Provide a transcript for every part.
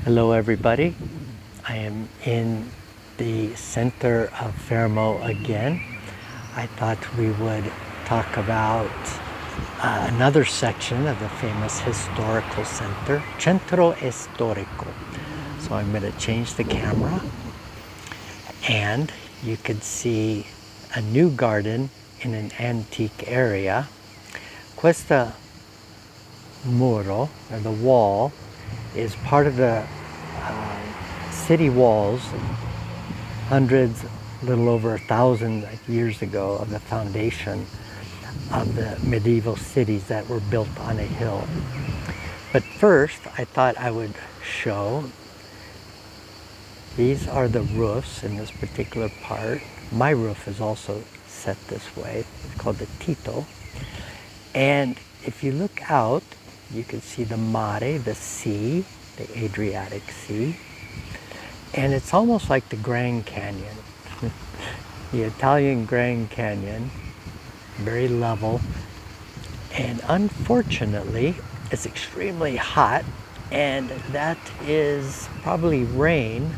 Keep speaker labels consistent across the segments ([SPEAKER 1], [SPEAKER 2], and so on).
[SPEAKER 1] Hello everybody. I am in the center of Fermo again. I thought we would talk about another section of the famous historical center, Centro Storico. So I'm going to change the camera and you can see a new garden in an antique area. Questa muro, or the wall, is part of the city walls, hundreds, little over 1,000 years ago, of the foundation of the medieval cities that were built on a hill. But first, I thought I would show, these are the roofs in this particular part. My roof is also set this way. It's called the Tito. And if you look out, you can see the mare, the sea, the Adriatic Sea. And it's almost like the Grand Canyon. The Italian Grand Canyon, very level. And unfortunately, it's extremely hot, and that is probably rain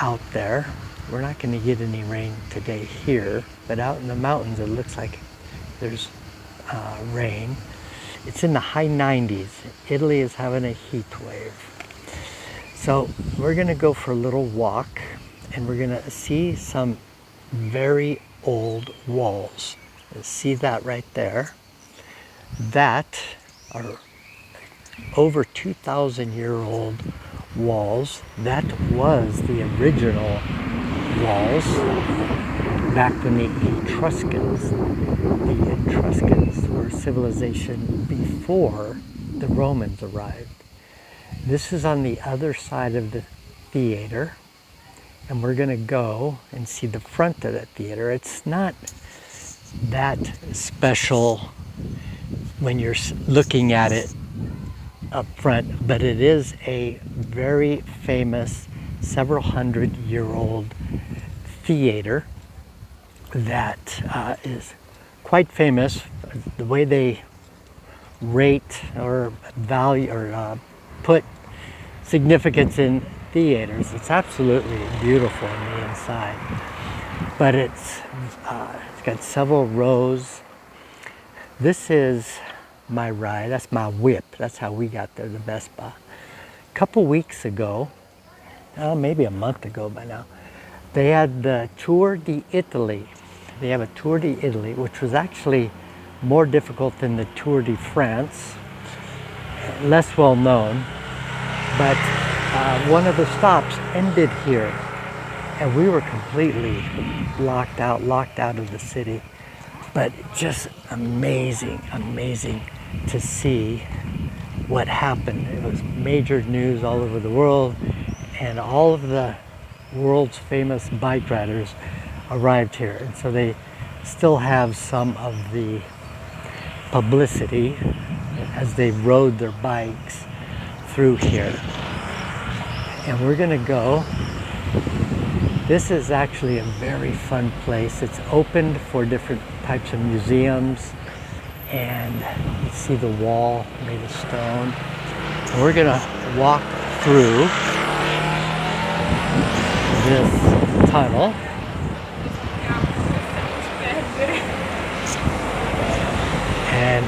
[SPEAKER 1] out there. We're not going to get any rain today here, but out in the mountains it looks like there's rain. It's in the high 90s. Italy is having a heat wave. So we're going to go for a little walk, and we're going to see some very old walls. See that right there? That are over 2,000-year-old walls. That was the original walls back when the Etruscans were civilization before the Romans arrived. This is on the other side of the theater, and we're going to go and see the front of the theater. It's not that special when you're looking at it up front, but it is a very famous, several hundred-year-old theater that is quite famous. The way they rate or value or put significance in theaters, it's absolutely beautiful on the inside. But it's got several rows. This is my ride. That's my whip. That's how we got there, the Vespa. A couple weeks ago, maybe a month ago by now, they had the Tour d'Italy. They have a Tour d'Italy, which was actually more difficult than the Tour de France, less well known. But one of the stops ended here, and we were completely locked out of the city. But just amazing to see what happened. It was major news all over the world, and all of the world's famous bike riders arrived here. And so they still have some of the publicity as they rode their bikes through here. And we're gonna go. This is actually a very fun place. It's opened for different types of museums, and you see the wall made of stone. And we're gonna walk through this tunnel. And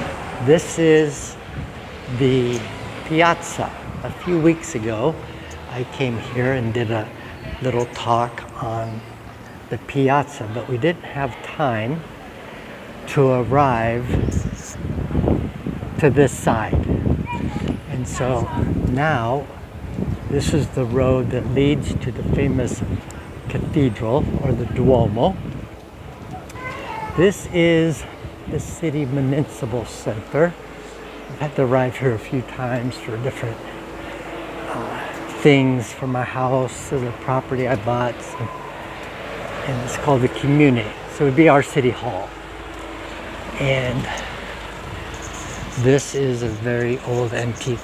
[SPEAKER 1] this is the piazza. A few weeks ago, I came here and did a little talk on the piazza, but we didn't have time to arrive to this side. And so now this is the road that leads to the famous cathedral, or the Duomo. This is the city municipal center. I've had to arrive here a few times for different things for my house, or the property I bought, and it's called the Comune. So it would be our city hall. And this is a very old antique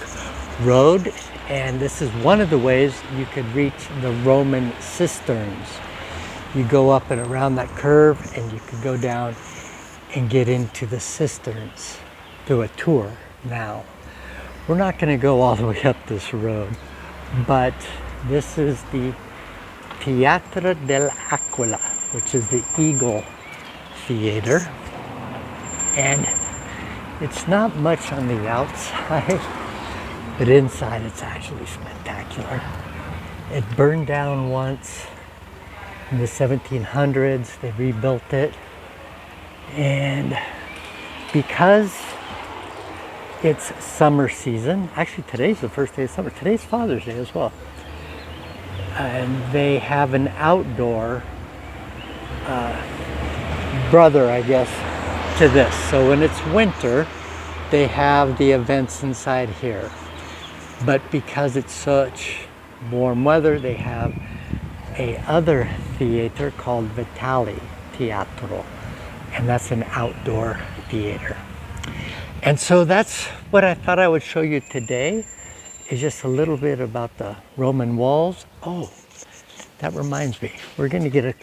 [SPEAKER 1] road, and this is one of the ways you could reach the Roman cisterns. You go up and around that curve, and you could go down and get into the cisterns through a tour. Now, we're not going to go all the way up this road. but this is the Teatro dell'Aquila, which is the Eagle Theater. And it's not much on the outside, but inside it's actually spectacular. It burned down once in the 1700s. They rebuilt it. And because it's summer season, actually today's the first day of summer. Today's Father's Day as well. And they have an outdoor brother, I guess, to this. So when it's winter, they have the events inside here. But because it's such warm weather, they have a other theater called Vitale Teatro, and that's an outdoor theater. And so that's what I thought I would show you today, is just a little bit about the Roman walls. Oh, that reminds me, we're going to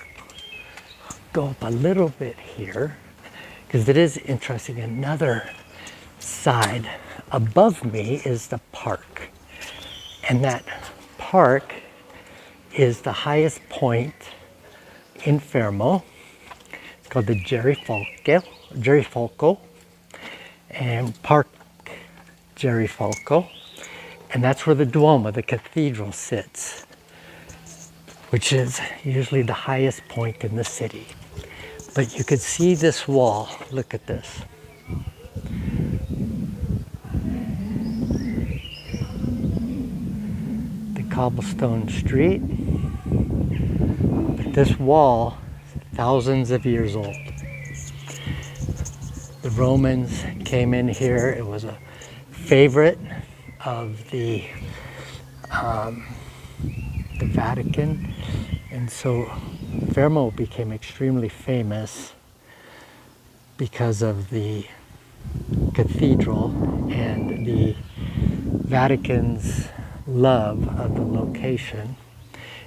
[SPEAKER 1] go up a little bit here, because it is interesting. Another side above me is the park, and that park is the highest point in Fermo. It's called the Gerifalco, and Park Gerifalco, and that's where the Duomo, the cathedral, sits, which is usually the highest point in the city. But you could see this wall. Look at this. The cobblestone street. But this wall is thousands of years old. The Romans came in here. It was a favorite of the Vatican, and so Fermo became extremely famous because of the cathedral and the Vatican's love of the location.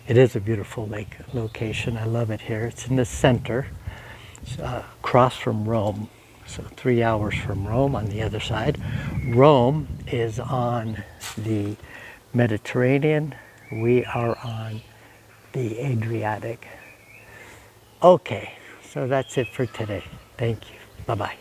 [SPEAKER 1] It is a beautiful lake location. I love it here. It's in the center, it's, across from Rome. So 3 hours from Rome on the other side. Rome is on the Mediterranean. We are on the Adriatic. Okay, so that's it for today. Thank you. Bye-bye.